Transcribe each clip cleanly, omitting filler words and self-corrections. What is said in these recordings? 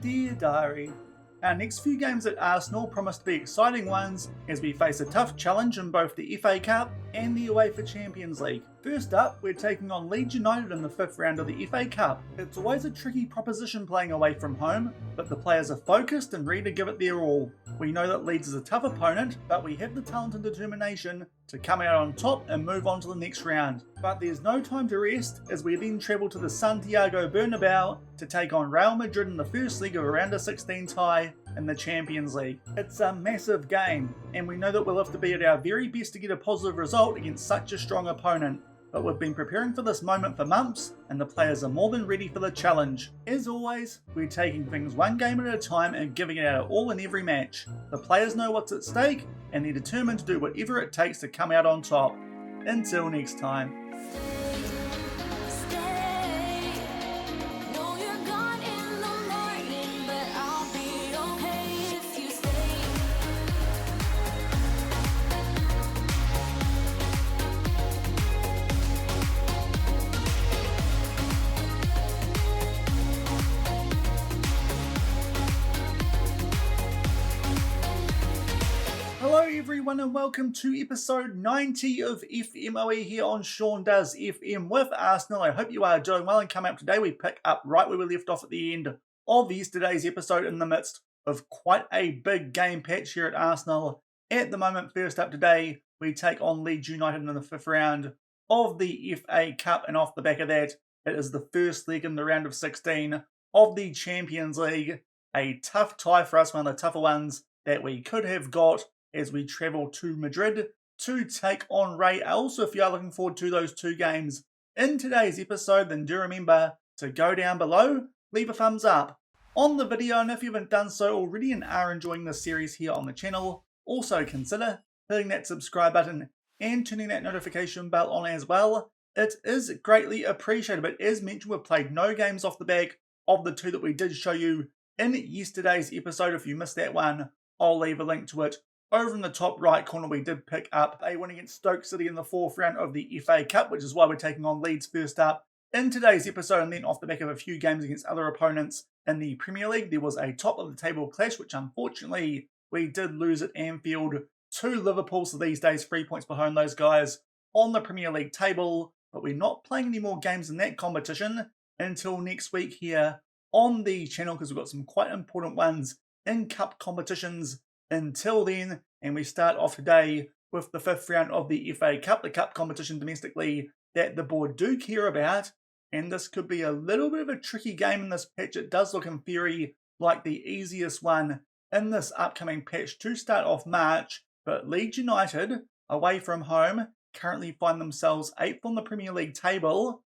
Dear Diary, our next few games at Arsenal promise to be exciting ones as we face a tough challenge in both the FA Cup and the UEFA Champions League. First up, we're taking on Leeds United in the 5th round of the FA Cup. It's always a tricky proposition playing away from home, but the players are focused and ready to give it their all. We know that Leeds is a tough opponent, but we have the talent and determination to come out on top and move on to the next round. But there's no time to rest as we then travel to the Santiago Bernabeu to take on Real Madrid in the first leg of a round of 16 tie in the Champions League. It's a massive game, and we know that we'll have to be at our very best to get a positive result against such a strong opponent. But we've been preparing for this moment for months, and the players are more than ready for the challenge. As always, we're taking things one game at a time and giving it our all in every match. The players know what's at stake, and they're determined to do whatever it takes to come out on top. Until next time. Hello everyone and welcome to episode 90 of FMOE here on Shaun Does FM with Arsenal. I hope you are doing well, and coming up today we pick up right where we left off at the end of yesterday's episode in the midst of quite a big game patch here at Arsenal. At the moment, first up today, we take on Leeds United in the 5th round of the FA Cup, and off the back of that, it is the first leg in the round of 16 of the Champions League. A tough tie for us, one of the tougher ones that we could have got, as we travel to Madrid to take on Real. So if you are looking forward to those two games in today's episode, then do remember to go down below, leave a thumbs up on the video, and if you haven't done so already and are enjoying this series here on the channel, also consider hitting that subscribe button and turning that notification bell on as well. It is greatly appreciated, but as mentioned, we've played no games off the back of the two that we did show you in yesterday's episode. If you missed that one, I'll leave a link to it over in the top right corner. We did pick up a win against Stoke City in the 4th round of the FA Cup, which is why we're taking on Leeds first up in today's episode. And then off the back of a few games against other opponents in the Premier League, there was a top of the table clash, which unfortunately we did lose at Anfield to Liverpool. So these days 3 points behind those guys on the Premier League table. But we're not playing any more games in that competition until next week here on the channel, because we've got some quite important ones in cup competitions until then. And we start off today with the 5th round of the FA Cup, the cup competition domestically that the board do care about. And this could be a little bit of a tricky game in this patch. It does look in theory like the easiest one in this upcoming patch to start off March. But Leeds United, away from home, currently find themselves 8th on the Premier League table.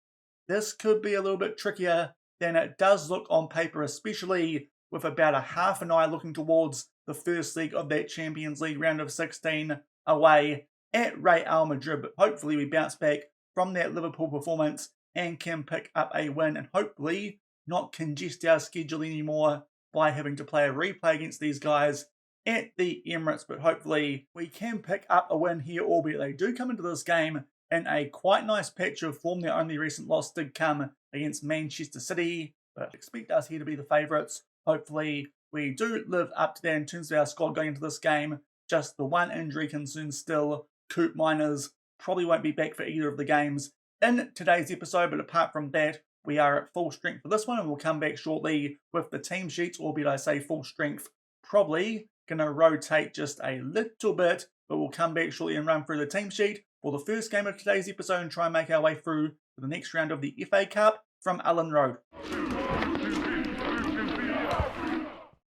This could be a little bit trickier than it does look on paper, especially with about a half an eye looking towards the first leg of that Champions League round of 16 away at Real Madrid. But hopefully we bounce back from that Liverpool performance and can pick up a win, and hopefully not congest our schedule anymore by having to play a replay against these guys at the Emirates. But hopefully we can pick up a win here, albeit they do come into this game in a quite nice patch of form. Their only recent loss did come against Manchester City, but expect us here to be the favourites. Hopefully we do live up to that in terms of our squad going into this game. Just the one injury concern still. Coop Miners probably won't be back for either of the games in today's episode, but apart from that, we are at full strength for this one, and we'll come back shortly with the team sheets, albeit I say full strength. Probably going to rotate just a little bit, but we'll come back shortly and run through the team sheet for the first game of today's episode and try and make our way through to the next round of the FA Cup from Allen Road.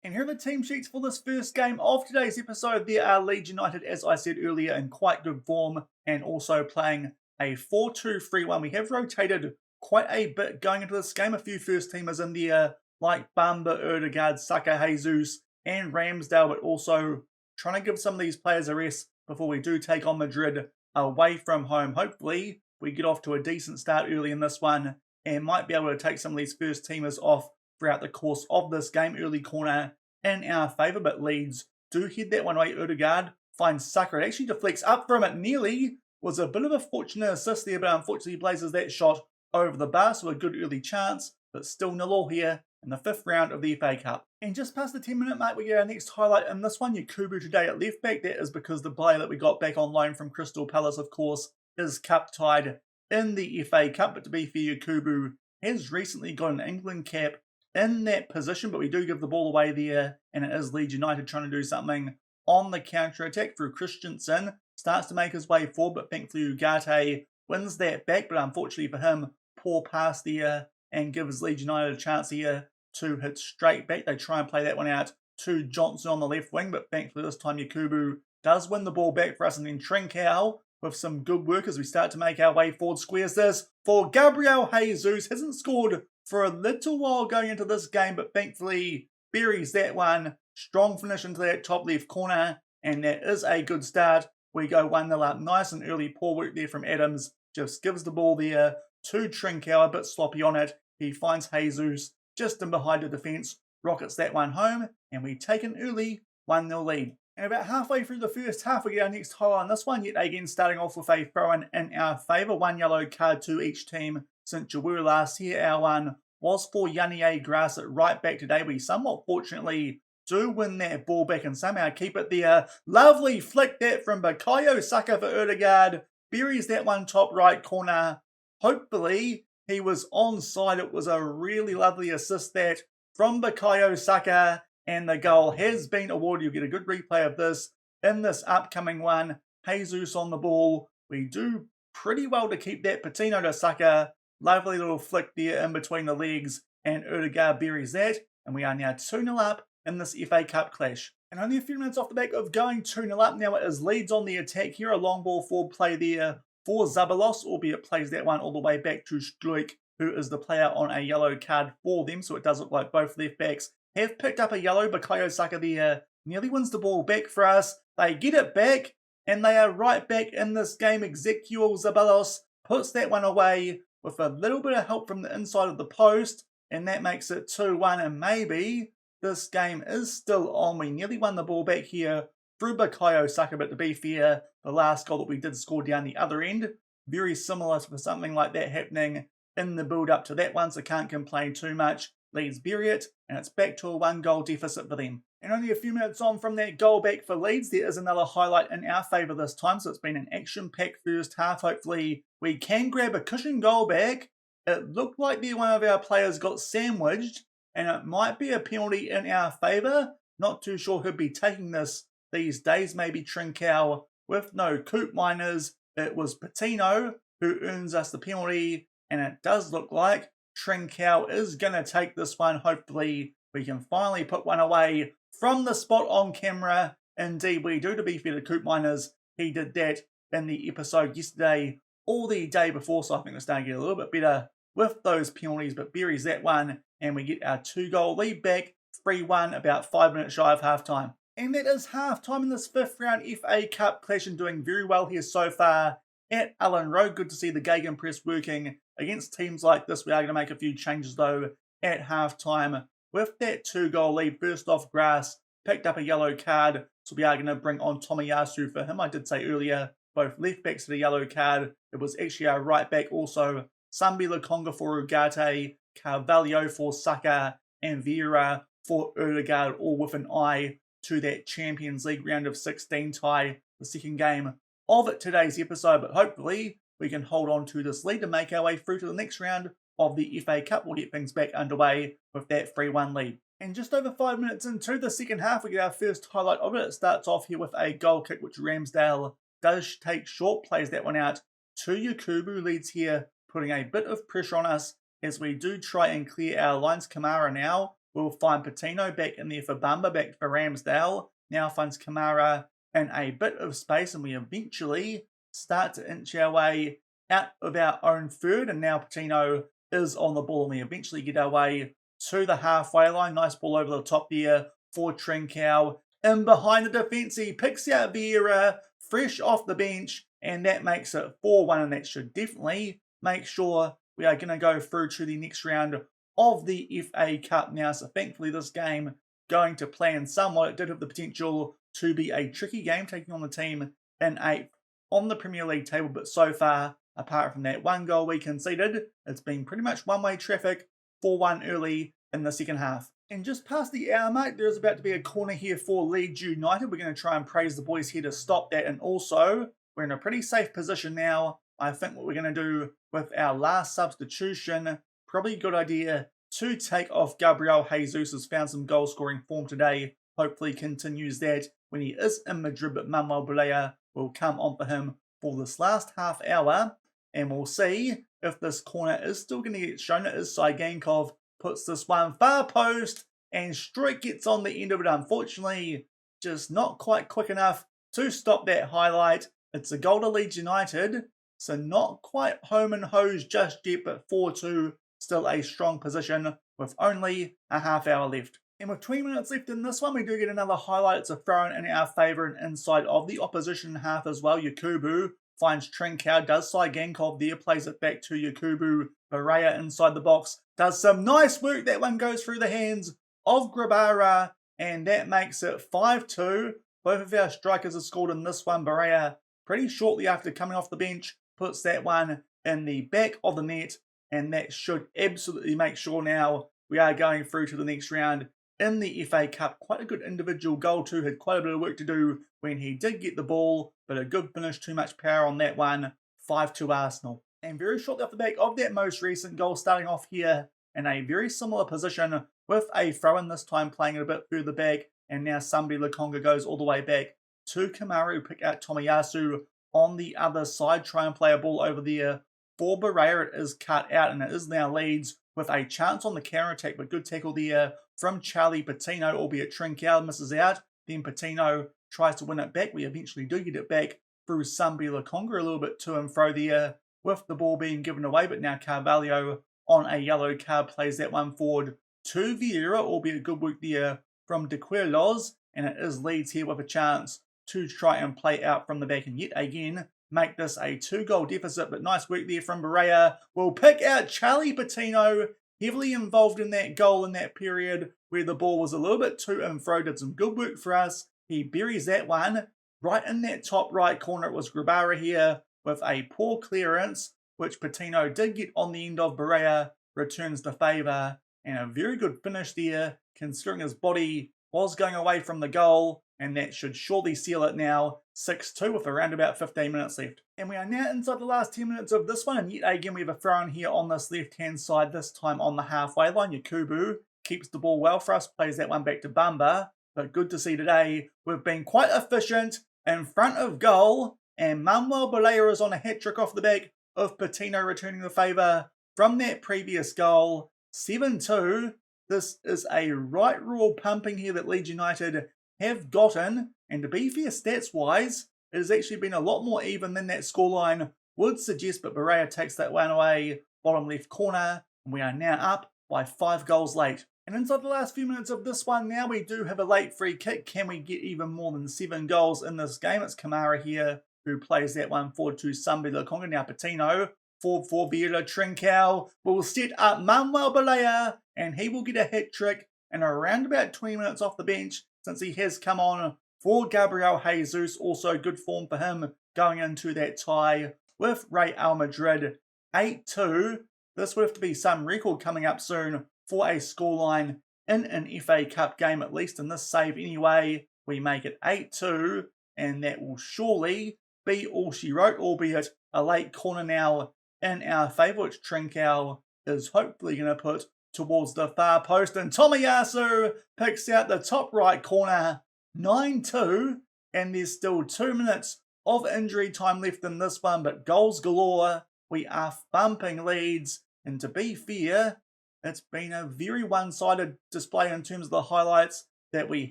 And here are the team sheets for this first game of today's episode. There are Leeds United, as I said earlier, in quite good form and also playing a 4-2-3-1. We have rotated quite a bit going into this game. A few first teamers in there like Bamba, Odegaard, Saka, Jesus and Ramsdale, but also trying to give some of these players a rest before we do take on Madrid away from home. Hopefully we get off to a decent start early in this one and might be able to take some of these first teamers off throughout the course of this game. Early corner in our favour, but Leeds do head that one away. Odegaard finds Saka. It actually deflects up from it. Nearly was a bit of a fortunate assist there, but unfortunately blazes that shot over the bar, so a good early chance, but still 0-0 here in the 5th round of the FA Cup. And just past the 10-minute mark, we get our next highlight in this one. Yakubu today at left back. That is because the player that we got back on loan from Crystal Palace, of course, is cup tied in the FA Cup. But to be fair, Yakubu has recently got an England cap in that position, but we do give the ball away there, and it is Leeds United trying to do something on the counter-attack through Christensen. Starts to make his way forward, but thankfully Ugarte wins that back, but unfortunately for him, poor pass there, and gives Leeds United a chance here to hit straight back. They try and play that one out to Johnson on the left wing, but thankfully this time Yakubu does win the ball back for us, and then Trincao with some good work as we start to make our way forward. Squares this for Gabriel Jesus. Hasn't scored for a little while going into this game, but thankfully buries that one. Strong finish into that top left corner, and that is a good start. We go 1-0 up. Nice and early, poor work there from Adams. Just gives the ball there to Trincao, a bit sloppy on it. He finds Jesus just in behind the defence, rockets that one home, and we take an early 1-0 lead. And about halfway through the first half, we get our next highlight on this one, yet again starting off with a throw-in in our favour. 1 yellow card to each team since you were last here. Our one was for Yannier Grass at right back today. We somewhat fortunately do win that ball back and somehow keep it there. Lovely flick that from Bukayo Saka for Odegaard. Buries that one top right corner. Hopefully he was onside. It was a really lovely assist that from Bukayo Saka, and the goal has been awarded. You'll get a good replay of this in this upcoming one. Jesus on the ball. We do pretty well to keep that. Patino to Saka. Lovely little flick there in between the legs, and Odegaard buries that, and we are now 2-0 up in this FA Cup clash. And only a few minutes off the back of going 2-0 up, now it is Leeds on the attack here. A long ball forward play there for Zabalos, albeit plays that one all the way back to Struik, who is the player on a yellow card for them. So it does look like both left backs have picked up a yellow. Bukayo Saka there nearly wins the ball back for us. They get it back, and they are right back in this game. Ezequiel Zabalos puts that one away with a little bit of help from the inside of the post, and that makes it 2-1, and maybe this game is still on. We nearly won the ball back here through Bukayo Saka, but to be fair, the last goal that we did score down the other end, very similar to something like that happening in the build-up to that one, so can't complain too much. Leeds bury it, and it's back to a 1-goal deficit for them. And only a few minutes on from that goal back for Leeds, there is another highlight in our favour this time, so it's been an action-packed first half. Hopefully we can grab a cushion goal back. It looked like one of our players got sandwiched, and it might be a penalty in our favour. Not too sure who'd be taking this these days. Maybe Trincao with no coop miners. It was Patino who earns us the penalty, and it does look like Trincao is going to take this one. Hopefully we can finally put one away from the spot on camera. Indeed we do, to be fair to coop miners. He did that in the episode yesterday or the day before, so I think we're starting to get a little bit better with those penalties, but buries that one, and we get our 2-goal lead back, 3-1, about 5 minutes shy of half-time. And that is half-time in this 5th round FA Cup clash, and doing very well here so far at Allen Road. Good to see the gegenpress working against teams like this. We are going to make a few changes though at half-time. With that 2-goal lead, first off Grass picked up a yellow card, so we are going to bring on Tomiyasu for him. I did say earlier, both left backs to the yellow card. It was actually our right back also. Sambi Lukonga for Ugarte, Carvalho for Saka, and Vieira for Odegaard, all with an eye to that Champions League round of 16 tie, the second game of today's episode. But hopefully we can hold on to this lead to make our way through to the next round of the FA Cup. We'll get things back underway with that 3-1 lead. And just over 5 minutes into the second half, we get our first highlight of it. It starts off here with a goal kick, which Ramsdale does take short, plays that one out to Yakubu. Leeds here putting a bit of pressure on us as we do try and clear our lines. Kamara now will find Patino back in there for Bamba, back for Ramsdale. Now finds Kamara in a bit of space, and we eventually start to inch our way out of our own third, and now Patino is on the ball, and we eventually get our way to the halfway line. Nice ball over the top there for Trincao. In behind the defence, he picks out Vieira, fresh off the bench, and that makes it 4-1, and that should definitely make sure we are going to go through to the next round of the FA Cup now. So thankfully this game going to plan somewhat. It did have the potential to be a tricky game, taking on the team in 8th on the Premier League table, but so far, apart from that 1 goal we conceded, it's been pretty much one-way traffic. 4-1 early in the second half. And just past the hour mark, there's about to be a corner here for Leeds United. We're going to try and praise the boys here to stop that. And also, we're in a pretty safe position now. I think what we're going to do with our last substitution, probably a good idea to take off Gabriel Jesus, who's found some goal scoring form today. Hopefully continues that when he is in Madrid, but Manuel Balea will come on for him for this last half hour. And we'll see if this corner is still going to get shown. It is Saigankov, puts this one far post, and Struik gets on the end of it. Unfortunately, just not quite quick enough to stop that highlight. It's a goal to Leeds United, so not quite home and hose just yet, but 4-2, still a strong position with only a half hour left. And with 20 minutes left in this one, we do get another highlight. It's a throw in our favour and inside of the opposition half as well. Yakubu finds Trincao, does Saigankov there, plays it back to Yakubu. Barea inside the box, does some nice work. That one goes through the hands of Grabara, and that makes it 5-2. Both of our strikers have scored in this one. Barea, pretty shortly after coming off the bench, puts that one in the back of the net, and that should absolutely make sure now we are going through to the next round in the FA Cup. Quite a good individual goal too, had quite a bit of work to do when he did get the ball, but a good finish, too much power on that one. 5-2 Arsenal. And very shortly off the back of that most recent goal, starting off here in a very similar position with a throw-in, this time playing it a bit further back, and now somebody Lokonga goes all the way back to Kamaru, pick out Tomiyasu on the other side, try and play a ball over there for Barea. It is cut out, and it is now Leeds with a chance on the counter-attack, but good tackle there from Charlie Patino, albeit Trincao misses out. Then Patino tries to win it back. We eventually do get it back through Sambi Lokonga, a little bit to and fro there with the ball being given away, but now Carvalho on a yellow card plays that one forward to Vieira, albeit good work there from De Quirlos, and it is Leeds here with a chance to try and play out from the back and yet again make this a 2-goal deficit, but nice work there from Barea. We'll pick out Charlie Patino, heavily involved in that goal in that period where the ball was a little bit to and fro, did some good work for us. He buries that one right in that top right corner. It was Grabara here with a poor clearance, which Patino did get on the end of. Barea returns the favour, and a very good finish there, considering his body was going away from the goal, and that should surely seal it now. 6-2 with around about 15 minutes left. And we are now inside the last 10 minutes of this one, and yet again we have a throw-in here on this left-hand side, this time on the halfway line. Yakubu keeps the ball well for us, plays that one back to Bamba, but good to see today we've been quite efficient in front of goal, and Manuel Balea is on a hat-trick off the back of Patino returning the favour from that previous goal. 7-2. This is a right royal pumping here that Leeds United have gotten, and to be fair, stats-wise, it has actually been a lot more even than that scoreline would suggest, but Barea takes that one away, bottom left corner, and we are now up by 5 goals late. And inside the last few minutes of this one now, we do have a late free kick. Can we get even more than 7 goals in this game? It's Kamara here who plays that one forward to Sambi Lokonga. Now Patino, forward for Vieira. Trincao will set up Manuel Balea, and he will get a hat-trick in around about 20 minutes off the bench, since he has come on for Gabriel Jesus. Also good form for him going into that tie with Real Madrid. 8-2. This would have to be some record coming up soon for a scoreline in an FA Cup game, at least in this save anyway. We make it 8-2, and that will surely be all she wrote, albeit a late corner now in our favour, which Trincao is hopefully going to put towards the far post, and Tomiyasu picks out the top right corner. 9-2, and there's still 2 minutes of injury time left in this one, but goals galore. We are thumping Leeds, and to be fair, it's been a very one-sided display in terms of the highlights that we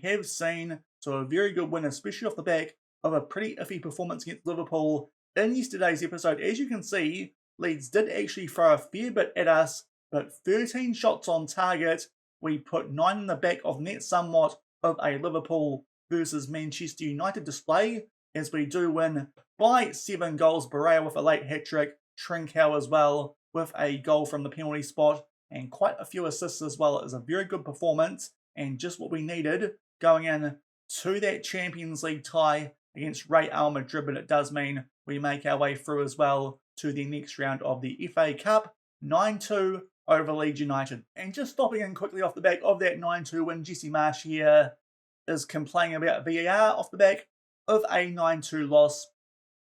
have seen, so a very good win, especially off the back of a pretty iffy performance against Liverpool in yesterday's episode. As you can see, Leeds did actually throw a fair bit at us, but 13 shots on target. We put 9 in the back of net, somewhat of a Liverpool versus Manchester United display, as we do win by 7 goals. Barea with a late hat-trick, Trincao as well with a goal from the penalty spot, and quite a few assists as well. It was a very good performance, and just what we needed going in to that Champions League tie against Real Madrid, but it does mean we make our way through as well to the next round of the FA Cup. 9-2 over Leeds United. And just stopping in quickly off the back of that 9-2 win, Jesse Marsh here is complaining about VAR off the back of a 9-2 loss.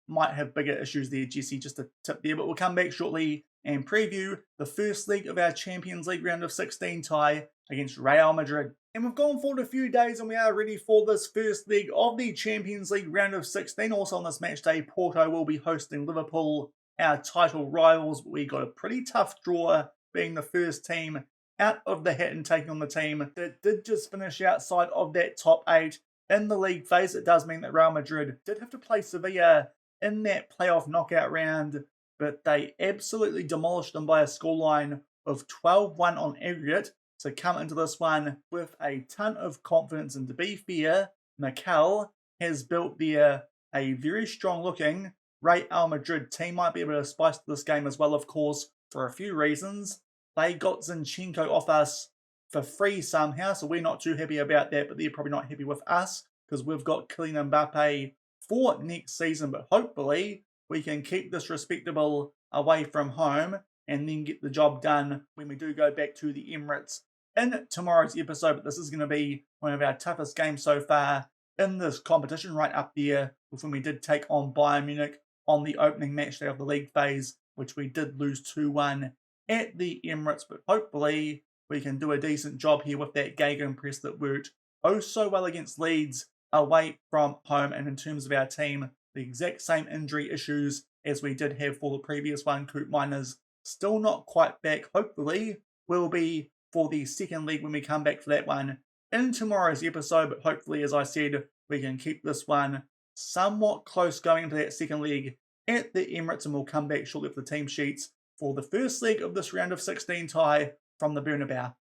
Might have bigger issues there, Jesse, just a tip there. But we'll come back shortly and preview the first leg of our Champions League round of 16 tie against Real Madrid. And we've gone forward a few days and we are ready for this first leg of the Champions League round of 16. Also on this match day, Porto will be hosting Liverpool, our title rivals. We got a pretty tough draw, being the first team out of the hat and taking on the team that did just finish outside of that top 8 in the league phase. It does mean that Real Madrid did have to play Sevilla in that playoff knockout round, but they absolutely demolished them by a scoreline of 12-1 on aggregate to come into this one with a ton of confidence. And to be fair, Mikel has built there a very strong-looking Real Madrid team. Might be able to spice this game as well, of course, for a few reasons. They got Zinchenko off us for free somehow, so we're not too happy about that, but they're probably not happy with us because we've got Kylian Mbappe for next season. But hopefully we can keep this respectable away from home and then get the job done when we do go back to the Emirates in tomorrow's episode. But this is going to be one of our toughest games so far in this competition, right up there with when we did take on Bayern Munich on the opening match day of the league phase, which we did lose 2-1 at the Emirates. But hopefully we can do a decent job here with that gegenpress that worked oh so well against Leeds away from home. And in terms of our team, the exact same injury issues as we did have for the previous one. Coop Miners still not quite back. Hopefully will be for the second leg when we come back for that one in tomorrow's episode. But hopefully, as I said, we can keep this one somewhat close going into that second leg at the Emirates, and we'll come back shortly with the team sheets for the first leg of this round of 16 tie from the Bernabeu.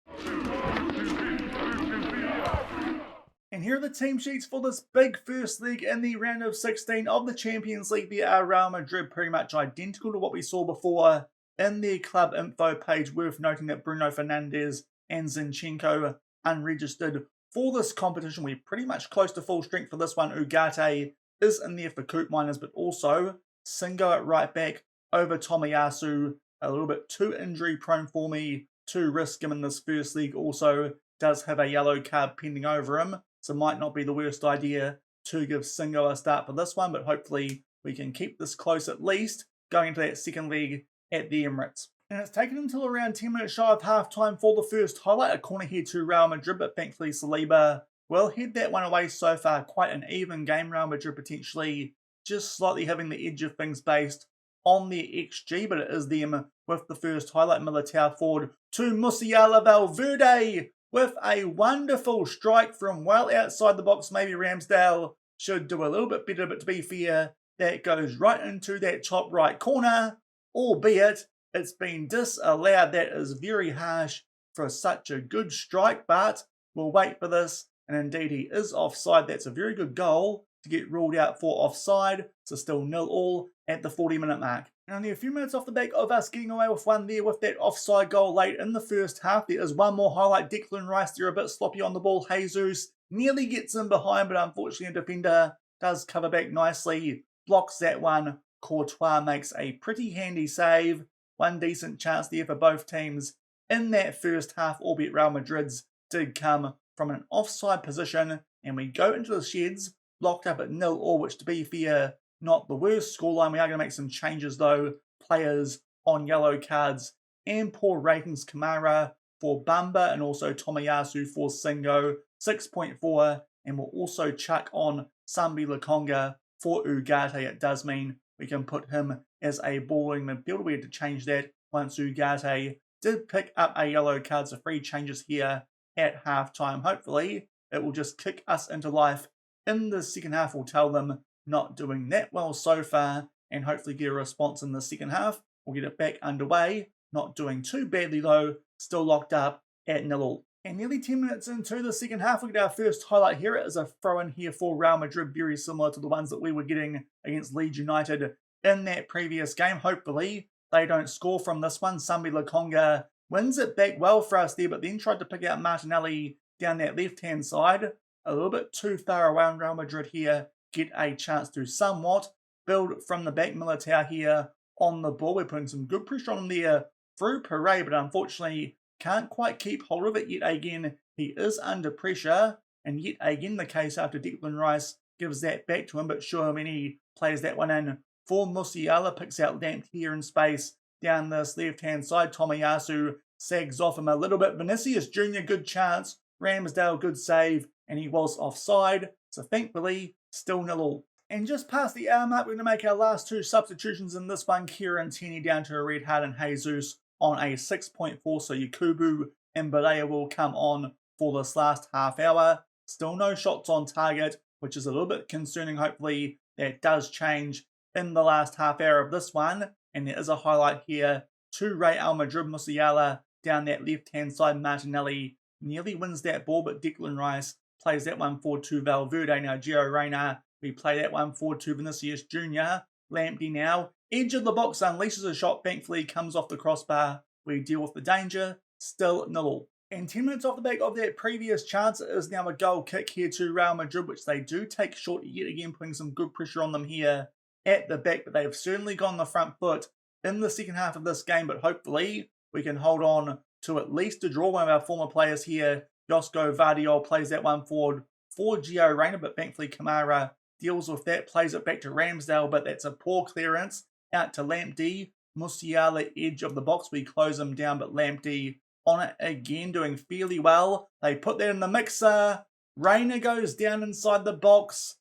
And here are the team sheets for this big first leg in the round of 16 of the Champions League. They are Real Madrid, pretty much identical to what we saw before in their club info page. Worth noting that Bruno Fernandes and Zinchenko unregistered for this competition. We're pretty much close to full strength for this one. Ugarte is in there for Coop Miners, but also Singo at right back over Tomiyasu. A little bit too injury prone for me to risk him in this first leg. Also does have a yellow card pending over him, so might not be the worst idea to give Singo a start for this one, but hopefully we can keep this close at least going into that second leg at the Emirates. And it's taken until around 10 minutes shy of half-time for the first highlight. A corner here to Real Madrid, but thankfully Saliba will head that one away. So far, quite an even game. Real Madrid potentially just slightly having the edge of things based on their XG, but it is them with the first highlight. Militao forward to Musiala. Valverde with a wonderful strike from well outside the box. Maybe Ramsdale should do a little bit better, but to be fair, that goes right into that top right corner, albeit it's been disallowed. That is very harsh for such a good strike, but we'll wait for this. And indeed, he is offside. That's a very good goal to get ruled out for offside. So still 0-0 at the 40-minute mark. And only a few minutes off the back of us getting away with one there with that offside goal late in the first half. There is one more highlight. Declan Rice, they're a bit sloppy on the ball. Jesus nearly gets in behind, but unfortunately a defender does cover back nicely. Blocks that one. Courtois makes a pretty handy save. One decent chance there for both teams in that first half, albeit Real Madrid's did come from an offside position. And we go into the sheds, locked up at 0-0, which to be fair, not the worst scoreline. We are going to make some changes though. Players on yellow cards and poor ratings. Kamara for Bamba and also Tomiyasu for Singo, 6.4. And we'll also chuck on Sambi Lokonga for Ugarte. It does mean we can put him as a balling midfielder. We had to change that once Ugarte did pick up a yellow card. So 3 changes here at halftime. Hopefully it will just kick us into life in the second half. We'll tell them not doing that well so far and hopefully get a response in the second half. We'll get it back underway. Not doing too badly though. Still locked up at 0-0. And nearly 10 minutes into the second half, we get our first highlight here. It is a throw-in here for Real Madrid, very similar to the ones that we were getting against Leeds United in that previous game. Hopefully they don't score from this one. Sambi Lokonga wins it back well for us there, but then tried to pick out Martinelli down that left-hand side. A little bit too far away on Real Madrid here. Get a chance to somewhat build from the back. Militao here on the ball. We're putting some good pressure on him there through Parade, but unfortunately can't quite keep hold of it yet again. He is under pressure, and yet again the case after Declan Rice gives that back to him, but Shaun plays that one in for Musiala, picks out Lamp here in space down this left-hand side. Tomiyasu sags off him a little bit. Vinicius Jr., good chance. Ramsdale, good save, and he was offside. So thankfully, still 0-0. And just past the hour mark, we're going to make our last two substitutions in this one. Kieran Tierney down to a red heart and Jesus on a 6.4. So Yakubu and Balea will come on for this last half hour. Still no shots on target, which is a little bit concerning. Hopefully that does change in the last half hour of this one. And there is a highlight here to Real Madrid. Musiala down that left-hand side. Martinelli nearly wins that ball, but Declan Rice plays that one forward to Valverde. Now Gio Reyna, we play that one forward to Vinicius Jr. Lamptey now. Edge of the box unleashes a shot. Thankfully comes off the crossbar. We deal with the danger. Still 0-0. And 10 minutes off the back of that previous chance, it is now a goal kick here to Real Madrid, which they do take short yet again, putting some good pressure on them here at the back. But they've certainly gone the front foot in the second half of this game. But hopefully we can hold on to at least a draw. One of our former players here, Josko Vardiol, plays that one forward for Gio Reyna, but thankfully Kamara deals with that, plays it back to Ramsdale, but that's a poor clearance out to Lamptey. Musiala, edge of the box, we close him down, but Lamptey on it again, doing fairly well. They put that in the mixer. Reyna goes down inside the box.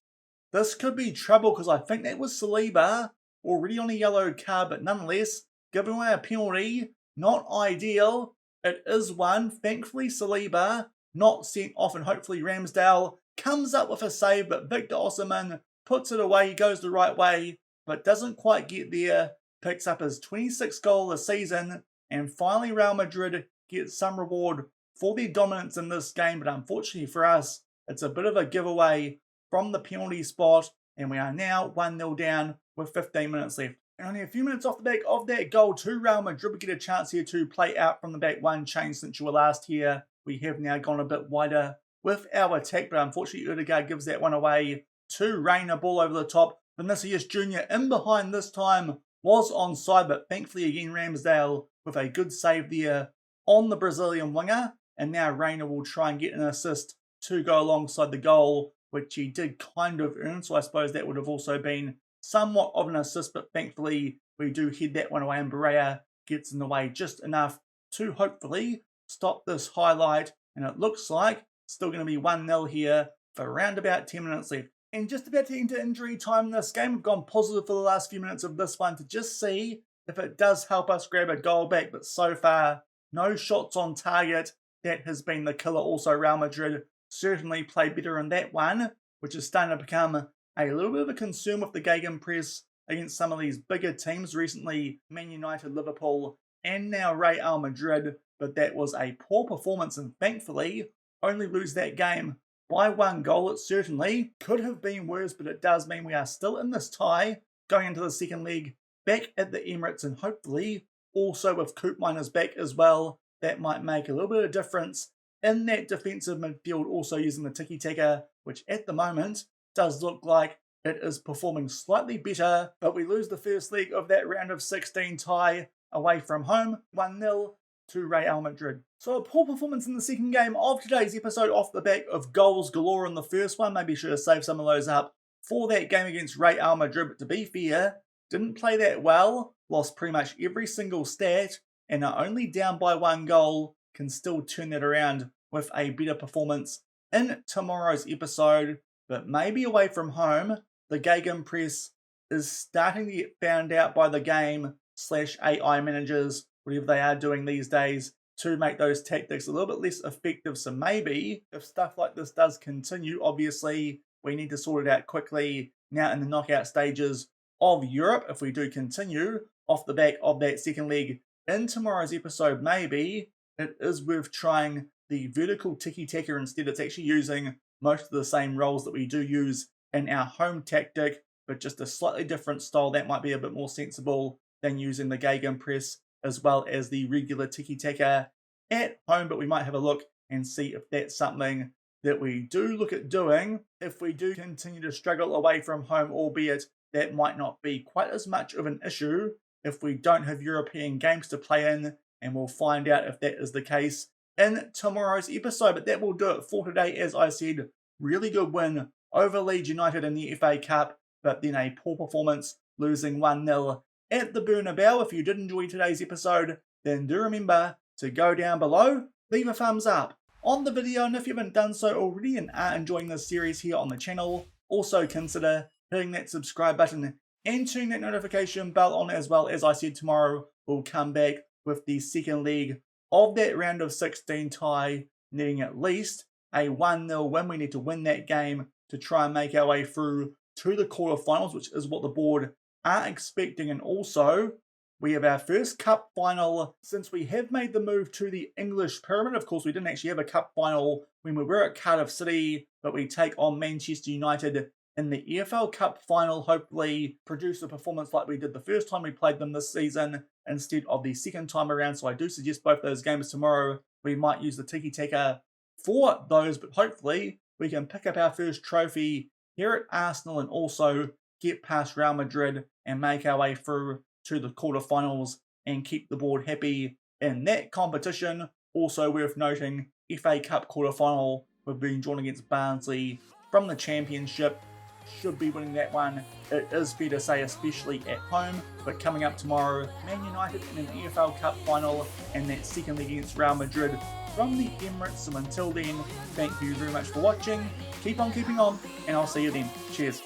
This could be trouble because I think that was Saliba already on a yellow card, but nonetheless, giving away a penalty, not ideal. It is one. Thankfully, Saliba not sent off, and hopefully Ramsdale comes up with a save, but Victor Osimhen puts it away. He goes the right way, but doesn't quite get there. Picks up his 26th goal of the season, and finally Real Madrid gets some reward for their dominance in this game, but unfortunately for us, it's a bit of a giveaway from the penalty spot, and we are now 1-0 down with 15 minutes left. And only a few minutes off the back of that goal to Real Madrid, we get a chance here to play out from the back. One change since you were last here. We have now gone a bit wider with our attack, but unfortunately Ødegaard gives that one away to Reyna. Ball over the top. Vinicius Jr. in behind this time was onside, but thankfully again Ramsdale with a good save there on the Brazilian winger. And now Reyna will try and get an assist to go alongside the goal, which he did kind of earn. So I suppose that would have also been somewhat of an assist, but thankfully we do head that one away, and Barea gets in the way just enough to hopefully stop this highlight. And it looks like still going to be 1-0 here for around about 10 minutes left. And just about to enter injury time in this game. We've gone positive for the last few minutes of this one to just see if it does help us grab a goal back. But so far, no shots on target. That has been the killer. Also, Real Madrid certainly played better in that one, which is starting to become a little bit of a concern with the gegenpress against some of these bigger teams. Recently, Man United, Liverpool, and now Real Madrid. But that was a poor performance, and thankfully only lose that game by 1 goal. It certainly could have been worse, but it does mean we are still in this tie going into the second leg back at the Emirates, and hopefully also with Koopmeiners back as well, that might make a little bit of difference in that defensive midfield, also using the tiki-taka, which at the moment does look like it is performing slightly better. But we lose the first leg of that round of 16 tie away from home, 1-0 to Real Madrid. So a poor performance in the second game of today's episode off the back of goals galore in the first one. Maybe should have saved some of those up for that game against Real Madrid. But to be fair, didn't play that well, lost pretty much every single stat, and are only down by 1 goal, can still turn that around with a better performance in tomorrow's episode. But maybe away from home, the gegenpress is starting to get found out by the game/AI managers, whatever they are doing these days, to make those tactics a little bit less effective. So maybe if stuff like this does continue, obviously we need to sort it out quickly now in the knockout stages of Europe. If we do continue off the back of that second leg in tomorrow's episode, maybe it is worth trying the vertical tiki-taka instead. It's actually using most of the same roles that we do use in our home tactic, but just a slightly different style. That might be a bit more sensible than using the gegenpress as well as the regular tiki-taka at home. But we might have a look and see if that's something that we do look at doing if we do continue to struggle away from home, albeit that might not be quite as much of an issue if we don't have European games to play in, and we'll find out if that is the case in tomorrow's episode. But that will do it for today. As I said, really good win over Leeds United in the FA Cup, but then a poor performance, losing 1-0 at the Bernabeu. If you did enjoy today's episode, then do remember to go down below, leave a thumbs up on the video, and if you haven't done so already and are enjoying this series here on the channel, also consider hitting that subscribe button and turning that notification bell on as well. As I said, tomorrow we'll come back with the second leg of that round of 16 tie, needing at least a 1-0 win. We need to win that game to try and make our way through to the quarterfinals, which is what the board are expecting. And also, we have our first cup final since we have made the move to the English Pyramid. Of course, we didn't actually have a cup final when we were at Cardiff City, but we take on Manchester United in the EFL Cup final. Hopefully produce a performance like we did the first time we played them this season instead of the second time around. So I do suggest both those games tomorrow. We might use the tiki-taka for those, but hopefully we can pick up our first trophy here at Arsenal and also get past Real Madrid and make our way through to the quarterfinals and keep the board happy in that competition. Also worth noting, FA Cup quarterfinal, we've been drawn against Barnsley from the Championship. Should be winning that one, it is fair to say, especially at home. But coming up tomorrow, Man United in an EFL Cup final and that second leg against Real Madrid from the Emirates. So until then, thank you very much for watching. Keep on keeping on, and I'll see you then. Cheers.